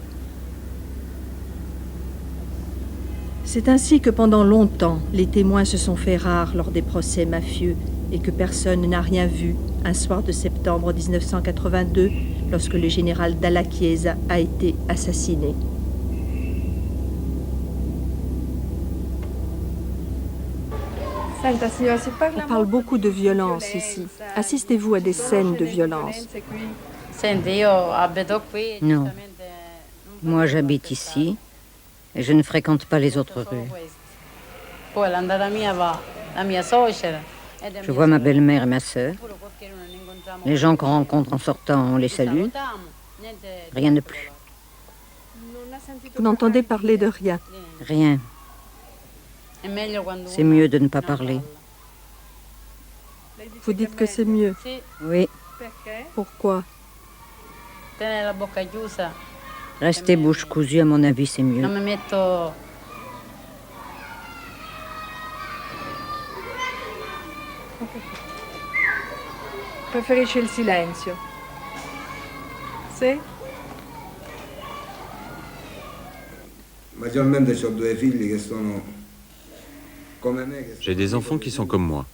B: C'est ainsi que pendant longtemps, les témoins se sont fait rares lors des procès mafieux et que personne n'a rien vu un soir de septembre 1982, lorsque le général Dalla Chiesa a été assassiné.
G: On parle beaucoup de violence ici. Assistez-vous à des scènes de violence?
C: Non. Moi, j'habite ici et je ne fréquente pas les autres rues. Je vois ma belle-mère et ma sœur. Les gens qu'on rencontre en sortant, on les salue. Rien de plus.
G: Vous n'entendez parler de rien?
C: Rien. C'est mieux de ne pas parler.
G: Vous dites que c'est mieux?
C: Oui.
G: Pourquoi?
C: Rester bouche cousue, à mon avis, c'est mieux.
D: Preferisce il silenzio? Sì?
Q: Maggiormente ho due figli che sono come me.
A: J'ai des enfants qui sont comme moi,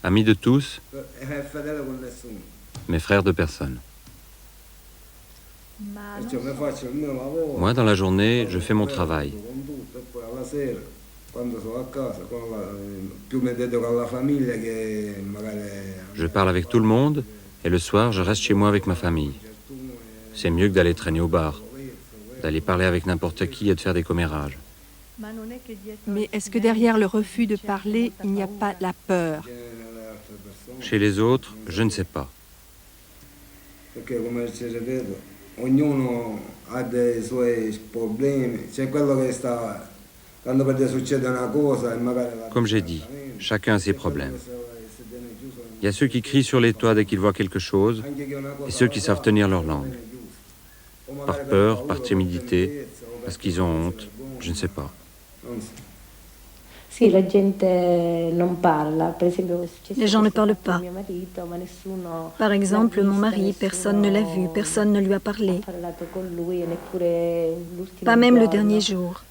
A: amis de tous,
Q: Fedele con nessuno.
A: mais frères de personne.
Q: Perciò mi faccio il mio lavoro.
A: Moi, dans la journée, je fais mon travail.
Q: Con tutto, e poi alla sera, quando sono a casa, più mi dedico alla famiglia che magari.
A: Je parle avec tout le monde, et le soir, je reste chez moi avec ma famille. C'est mieux que d'aller traîner au bar, d'aller parler avec n'importe qui et de faire des commérages.
G: Mais est-ce que derrière le refus de parler, il n'y a pas la peur?
A: Chez les autres, je ne sais pas.
Q: Perché come ci ripeto, ognuno ha dei suoi problemi. C'è quello che sta quando per te succede una cosa e magari.
A: Comme j'ai dit, chacun a ses problèmes. Il y a ceux qui crient sur les toits dès qu'ils voient quelque chose, et ceux qui savent tenir leur langue. Par peur, par timidité, parce qu'ils ont honte, je ne sais pas.
H: Les gens ne parlent pas. Par exemple, mon mari, personne ne l'a vu, personne ne lui a parlé. Pas même le dernier jour.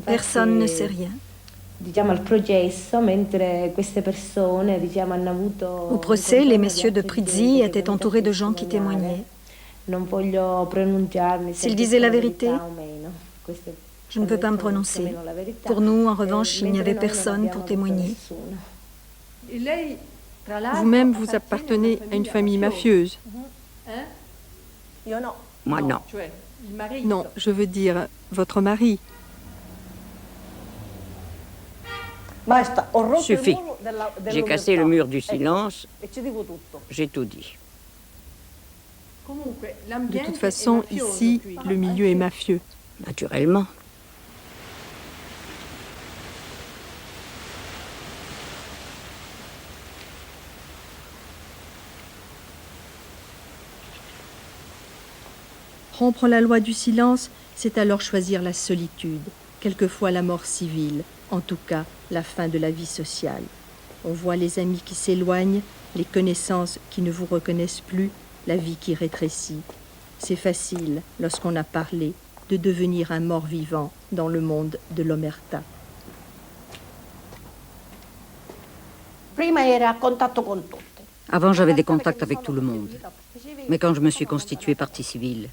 H: Personne ne sait rien. Au procès, les messieurs de Prizzi étaient entourés de gens qui témoignaient. S'ils disaient la vérité, je ne peux pas me prononcer. Pour nous, en revanche, il n'y avait personne pour témoigner.
G: Vous-même, vous appartenez à une famille mafieuse?
C: Moi, non.
G: Non, je veux dire, votre mari.
C: Suffit. J'ai cassé le mur du silence. J'ai tout dit.
G: De toute façon, ici, le milieu est mafieux.
C: Naturellement.
B: Rompre la loi du silence, c'est alors choisir la solitude, quelquefois la mort civile, en tout cas la fin de la vie sociale. On voit les amis qui s'éloignent, les connaissances qui ne vous reconnaissent plus, la vie qui rétrécit. C'est facile, lorsqu'on a parlé, de devenir un mort-vivant dans le monde de l'omerta.
C: Avant, j'avais des contacts avec tout le monde. Mais quand je me suis constituée partie civile,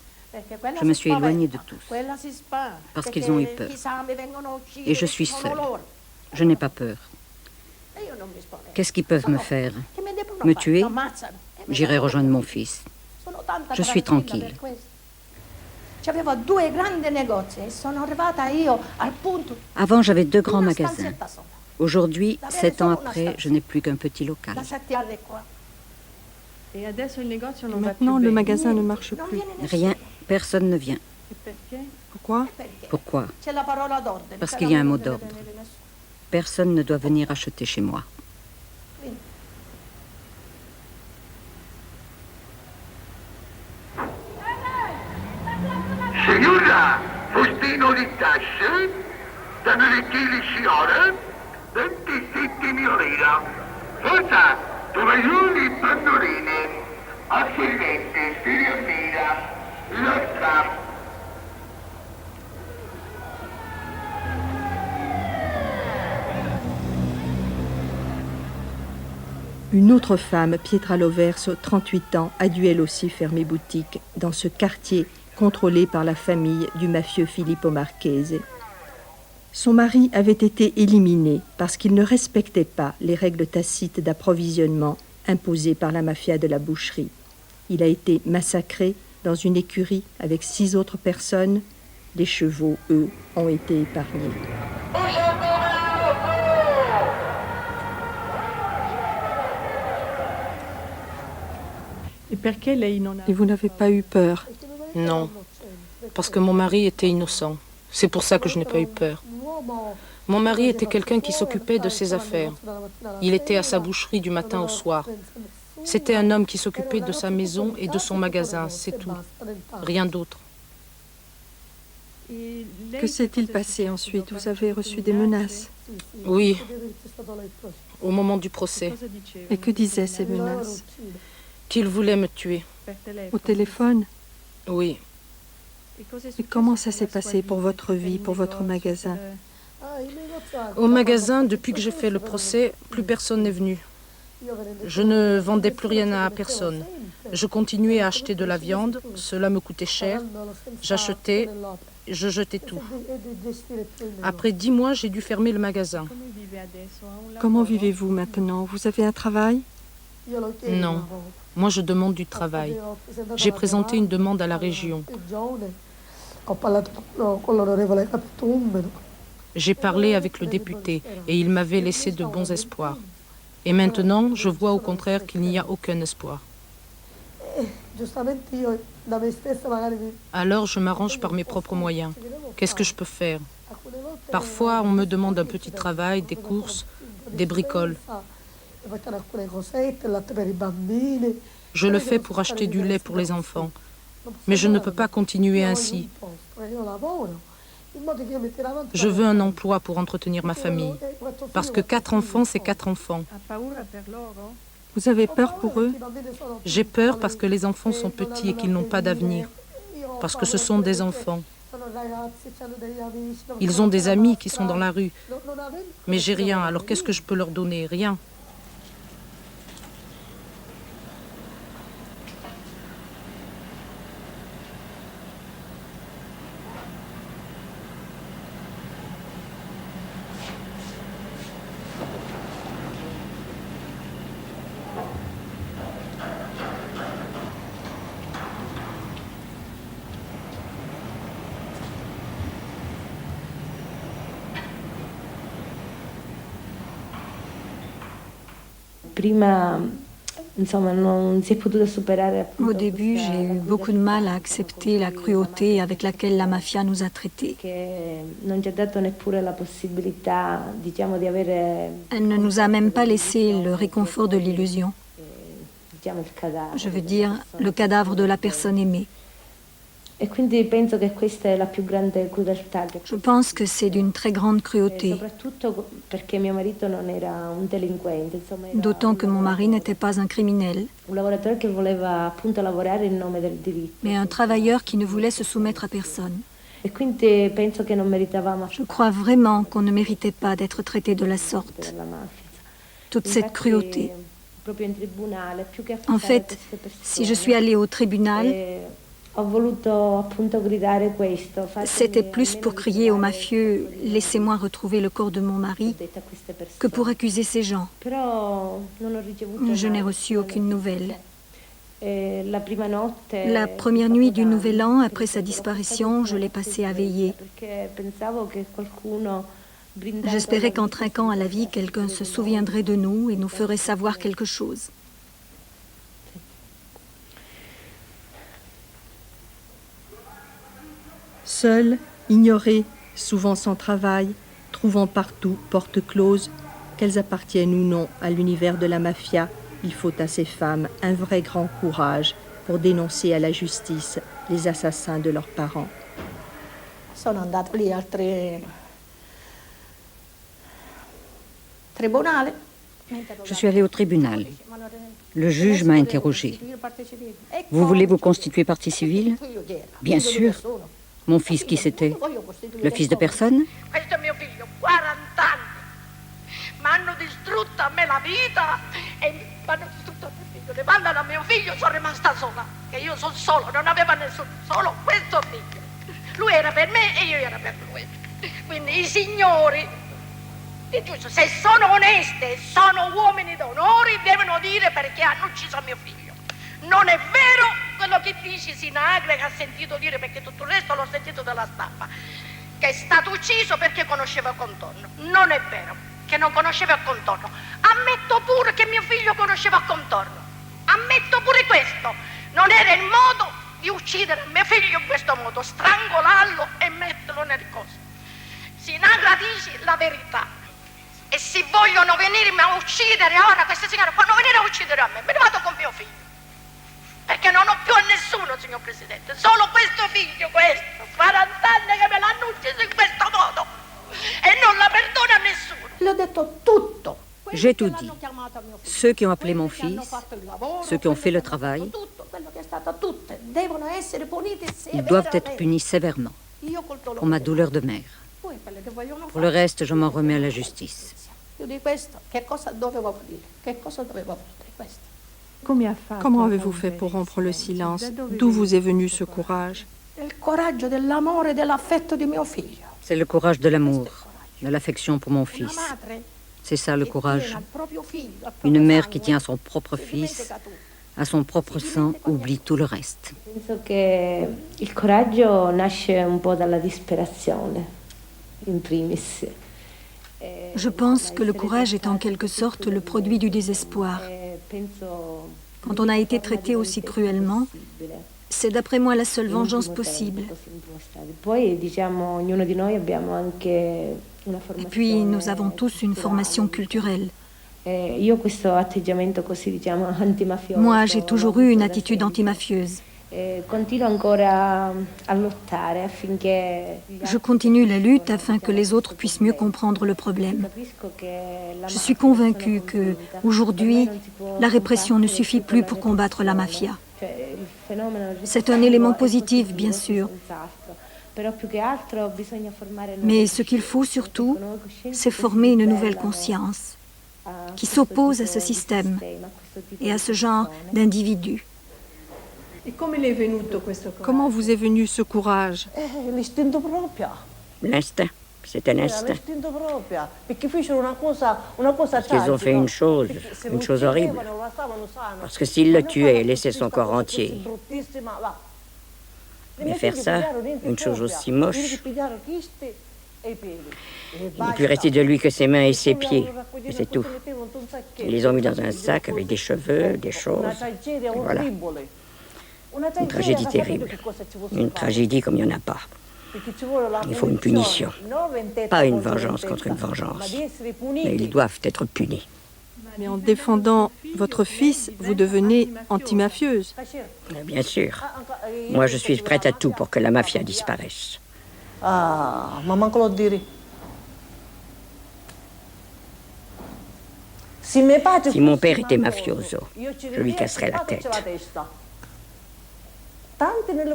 C: je me suis éloignée de tous, parce qu'ils ont eu peur. Et je suis seule. Je n'ai pas peur. Qu'est-ce qu'ils peuvent me faire? Me tuer? J'irai rejoindre mon fils. Je suis tranquille. Avant, j'avais 2 grands magasins. Aujourd'hui, 7 ans après, je n'ai plus qu'un petit local.
G: Maintenant, le magasin ne marche plus.
C: Rien Personne ne vient.
G: Pourquoi?
C: Pourquoi? Parce qu'il y a un mot d'ordre. Personne ne doit venir acheter chez moi.
J: Signora, Faustino di Tasce, da Merettili Signore, 27.000 lire. Forza, tovaglioli e pannoline, assolvente, spiriamira, lotta.
B: Une autre femme, Pietra Loverso, 38 ans, a dû elle aussi fermer boutique dans ce quartier contrôlé par la famille du mafieux Filippo Marchese. Son mari avait été éliminé parce qu'il ne respectait pas les règles tacites d'approvisionnement imposées par la mafia de la boucherie. Il a été massacré dans une écurie avec 6 autres personnes. Les chevaux, eux, ont été épargnés.
G: Et vous n'avez pas eu peur?
I: Non, parce que mon mari était innocent. C'est pour ça que je n'ai pas eu peur. Mon mari était quelqu'un qui s'occupait de ses affaires. Il était à sa boucherie du matin au soir. C'était un homme qui s'occupait de sa maison et de son magasin, c'est tout. Rien d'autre.
G: Que s'est-il passé ensuite? Vous avez reçu des menaces?
I: Oui, au moment du procès.
G: Et que disaient ces menaces?
I: Qu'il voulait me tuer.
G: Au téléphone?
I: Oui.
G: Et comment ça s'est passé pour votre vie, pour votre magasin?
I: Au magasin, depuis que j'ai fait le procès, plus personne n'est venu. Je ne vendais plus rien à personne. Je continuais à acheter de la viande, cela me coûtait cher. J'achetais, je jetais tout. Après 10 mois, j'ai dû fermer le magasin.
G: Comment vivez-vous maintenant? Vous avez un travail?
I: Non. Moi, je demande du travail. J'ai présenté une demande à la région. J'ai parlé avec le député et il m'avait laissé de bons espoirs. Et maintenant, je vois au contraire qu'il n'y a aucun espoir. Alors, je m'arrange par mes propres moyens. Qu'est-ce que je peux faire? Parfois, on me demande un petit travail, des courses, des bricoles. Je le fais pour acheter du lait pour les enfants. Mais je ne peux pas continuer ainsi. Je veux un emploi pour entretenir ma famille. Parce que 4 enfants, c'est 4 enfants.
G: Vous avez peur pour eux?
I: J'ai peur parce que les enfants sont petits et qu'ils n'ont pas d'avenir. Parce que ce sont des enfants. Ils ont des amis qui sont dans la rue. Mais j'ai rien, alors qu'est-ce que je peux leur donner? Rien.
H: Au début, j'ai eu beaucoup de mal à accepter la cruauté avec laquelle la mafia nous a traités. Elle ne nous a même pas laissé le réconfort de l'illusion. Je veux dire, le cadavre de la personne aimée. Je pense que c'est d'une très grande cruauté. D'autant que mon mari n'était pas un criminel, mais un travailleur qui ne voulait se soumettre à personne. Je crois vraiment qu'on ne méritait pas d'être traité de la sorte. Toute cette cruauté. En fait, si je suis allée au tribunal, c'était plus pour crier aux mafieux « Laissez-moi retrouver le corps de mon mari » que pour accuser ces gens. Je n'ai reçu aucune nouvelle. La première nuit du Nouvel An, après sa disparition, je l'ai passée à veiller. J'espérais qu'en trinquant à la vie, quelqu'un se souviendrait de nous et nous ferait savoir quelque chose.
B: Seules, ignorées, souvent sans travail, trouvant partout porte close, qu'elles appartiennent ou non à l'univers de la mafia, il faut à ces femmes un vrai grand courage pour dénoncer à la justice les assassins de leurs parents.
K: Sono andato lì al tribunale.
L: Je suis allée au tribunal. Le juge m'a interrogée. Vous voulez vous constituer partie civile? Bien sûr. Mon fils, qui c'était? Le fils de personne?
M: Questo è mio figlio, 40 anni. Mi hanno distrutto a me la vita e mi hanno distrutto a mio figlio. Le mandano a mio figlio, sono rimasta sola. Che io sono sola, non aveva nessuno, solo questo figlio. Lui era per me e io era per lui. Quindi i signori, è giusto, se sono oneste, sono uomini d'onore, devono dire perché hanno ucciso mio figlio. Non è vero quello che dici Sinagre, che ha sentito dire, perché tutto il resto l'ho sentito dalla stampa, che è stato ucciso perché conosceva Contorno. Non è vero che non conosceva Contorno. Ammetto pure che mio figlio conosceva Contorno. Ammetto pure questo. Non era il modo di uccidere mio figlio in questo modo, strangolarlo e metterlo nel coso. Sinagra dice la verità. E se vogliono venirmi a uccidere ora, queste signore fanno venire a uccidere a me, me ne vado con mio figlio. Perché non ho più a nessuno, signor Presidente, solo questo figlio, questo, 40 anni che me l'hanno ucciso in questo modo e non la perdono a nessuno.
K: Le ho detto tutto.
L: J'ai tout dit. Ceux qui ont appelé mon fils, ceux qui ont fait le travail, ils doivent être punis sévèrement pour ma douleur de mère. Pour le reste, je m'en remets à la justice.
G: Comment avez-vous fait pour rompre le silence? D'où vous est venu ce courage?
L: C'est le courage de l'amour, de l'affection pour mon fils. C'est ça le courage. Une mère qui tient à son propre fils, à son propre sang, oublie tout le reste.
N: Penso che il coraggio nasce un po' dalla disperazione, in primis.
H: Je pense que le courage est en quelque sorte le produit du désespoir. Quand on a été traité aussi cruellement, c'est d'après moi la seule vengeance possible. Et puis, nous avons tous une formation culturelle. Moi, j'ai toujours eu une attitude antimafieuse. Je continue la lutte afin que les autres puissent mieux comprendre le problème. Je suis convaincue que, aujourd'hui, la répression ne suffit plus pour combattre la mafia. C'est un élément positif, bien sûr. Mais ce qu'il faut surtout, c'est former une nouvelle conscience qui s'oppose à ce système et à ce genre d'individus.
G: Comment vous est venu ce courage?
C: L'instinct, c'est un instinct. Parce qu'ils ont fait une chose horrible. Parce que s'ils le tuaient et laissaient son corps entier, mais faire ça, une chose aussi moche, il ne peut rester de lui que ses mains et ses pieds, et c'est tout. Ils les ont mis dans un sac avec des cheveux, des choses, et voilà. Une tragédie terrible, une tragédie comme il n'y en a pas. Il faut une punition, pas une vengeance contre une vengeance, mais ils doivent être punis.
G: Mais en défendant votre fils, vous devenez antimafieuse.
C: Bien sûr. Moi, je suis prête à tout pour que la mafia disparaisse.
K: Ah, maman che lo dire.
C: Si mon père était mafioso, je lui casserais la tête.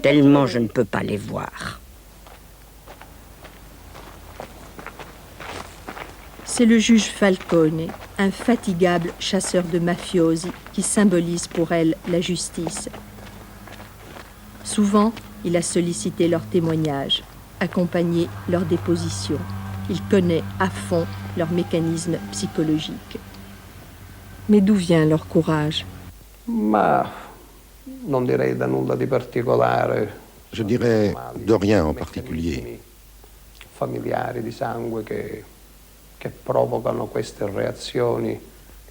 C: Tellement je ne peux pas les voir.
B: C'est le juge Falcone, infatigable chasseur de mafiosi, qui symbolise pour elle la justice. Souvent, il a sollicité leurs témoignages, accompagné leurs dépositions. Il connaît à fond leurs mécanismes psychologiques. Mais d'où vient leur courage?
S: Je dirais de rien en particulier.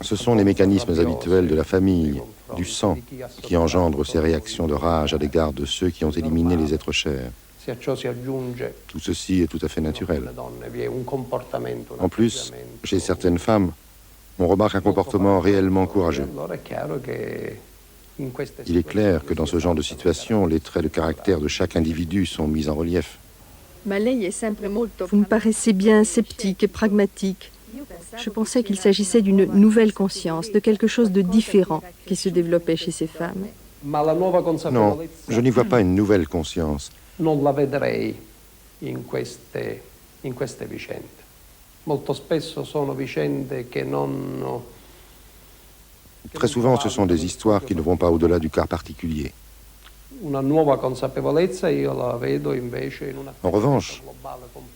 S: Ce sont les mécanismes habituels de la famille, du sang, qui engendrent ces réactions de rage à l'égard de ceux qui ont éliminé les êtres chers.
O: Tout ceci est tout à fait naturel. En plus, chez certaines femmes, on remarque un comportement réellement courageux. Il est clair que dans ce genre de situation, les traits de caractère de chaque individu sont mis en relief.
B: Vous me paraissez bien sceptique et pragmatique. Je pensais qu'il s'agissait d'une nouvelle conscience, de quelque chose de différent qui se développait chez ces femmes.
O: Non, je n'y vois pas une nouvelle conscience.
P: Non la vedrei in queste vicende. Molto spesso sono vicende che non...
O: Très souvent, ce sont des histoires qui ne vont pas au-delà du cas particulier.
P: Una nuova consapevolezza io la vedo invece in una...
O: En revanche,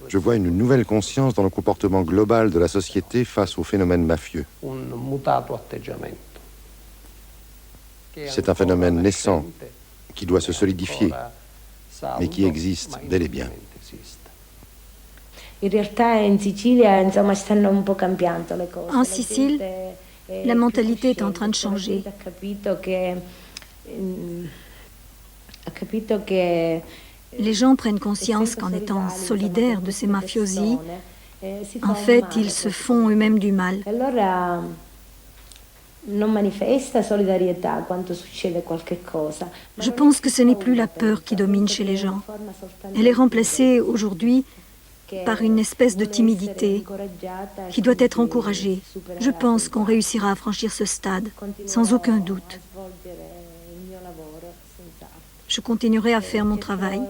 O: je vois une nouvelle conscience dans le comportement global de la société face aux phénomènes mafieux.
P: Un mutato atteggiamento.
O: C'est un phénomène naissant qui doit se solidifier, mais qui existe bel et bien.
H: En Sicile, la mentalité est en train de changer. Les gens prennent conscience qu'en étant solidaires de ces mafiosi, en fait, ils se font eux-mêmes du mal. Je pense que ce n'est plus la peur qui domine chez les gens. Elle est remplacée aujourd'hui par une espèce de timidité qui doit être encouragée. Je pense qu'on réussira à franchir ce stade, sans aucun doute. Je continuerai à faire mon travail.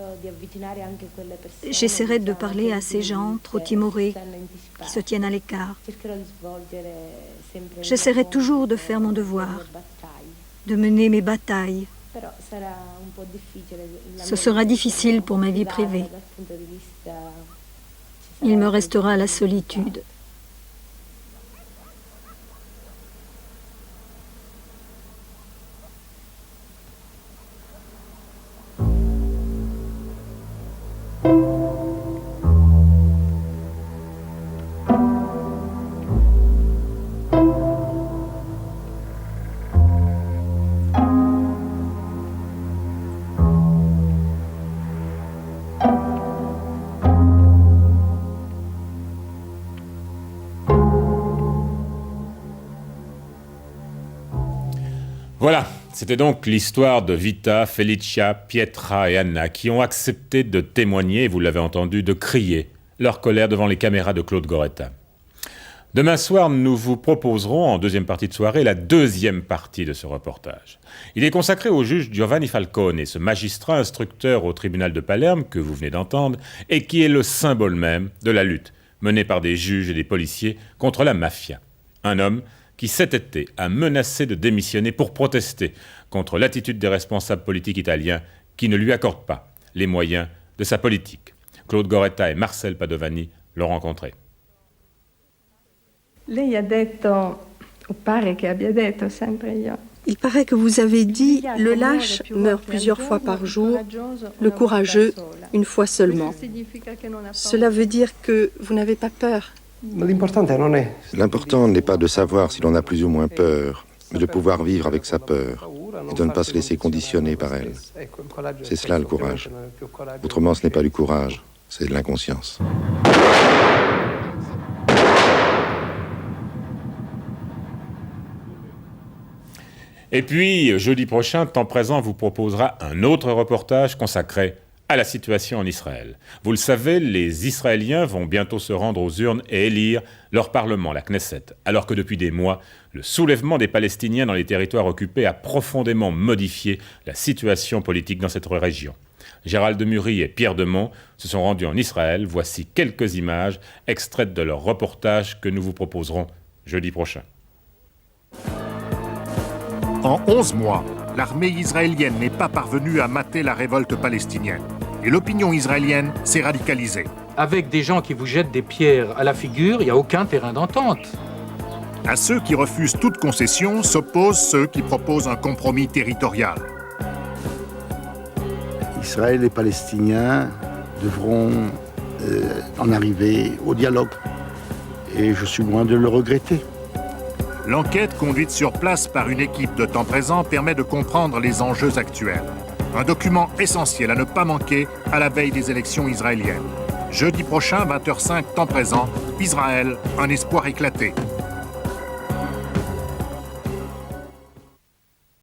H: J'essaierai de parler à ces gens trop timorés, qui se tiennent à l'écart. J'essaierai toujours de faire mon devoir, de mener mes batailles. Ce sera difficile pour ma vie privée. Il me restera la solitude.
R: Voilà, c'était donc l'histoire de Vita, Felicia, Pietra et Anna qui ont accepté de témoigner, vous l'avez entendu, de crier leur colère devant les caméras de Claude Goretta. Demain soir, nous vous proposerons, en deuxième partie de soirée, la deuxième partie de ce reportage. Il est consacré au juge Giovanni Falcone, ce magistrat instructeur au tribunal de Palerme que vous venez d'entendre, et qui est le symbole même de la lutte menée par des juges et des policiers contre la mafia. Un homme qui cet été a menacé de démissionner pour protester contre l'attitude des responsables politiques italiens qui ne lui accordent pas les moyens de sa politique. Claude Goretta et Marcel Padovani l'ont rencontré.
D: Lei ha detto, o pare che abbia detto sempre io.
B: Il paraît que vous avez dit « le lâche meurt plusieurs fois par jour, le courageux une fois seulement ». Cela veut dire que vous n'avez pas peur.
O: L'important n'est pas de savoir si l'on a plus ou moins peur, mais de pouvoir vivre avec sa peur et de ne pas se laisser conditionner par elle. C'est cela le courage. Autrement, ce n'est pas du courage, c'est de l'inconscience.
R: Et puis, jeudi prochain, Temps Présent vous proposera un autre reportage consacré à la situation en Israël. Vous le savez, les Israéliens vont bientôt se rendre aux urnes et élire leur parlement, la Knesset, alors que depuis des mois, le soulèvement des Palestiniens dans les territoires occupés a profondément modifié la situation politique dans cette région. Gérald de Mury et Pierre Demont se sont rendus en Israël. Voici quelques images extraites de leur reportage que nous vous proposerons jeudi prochain.
T: En 11 mois, l'armée israélienne n'est pas parvenue à mater la révolte palestinienne. Et l'opinion israélienne s'est radicalisée.
Y: Avec des gens qui vous jettent des pierres à la figure, il n'y a aucun terrain d'entente.
T: À ceux qui refusent toute concession s'opposent ceux qui proposent un compromis territorial.
Z: Israël et les Palestiniens devront en arriver au dialogue. Et je suis loin de le regretter.
T: L'enquête conduite sur place par une équipe de Temps Présent permet de comprendre les enjeux actuels. Un document essentiel à ne pas manquer à la veille des élections israéliennes. Jeudi prochain, 20h05, temps présent, Israël, un espoir éclaté.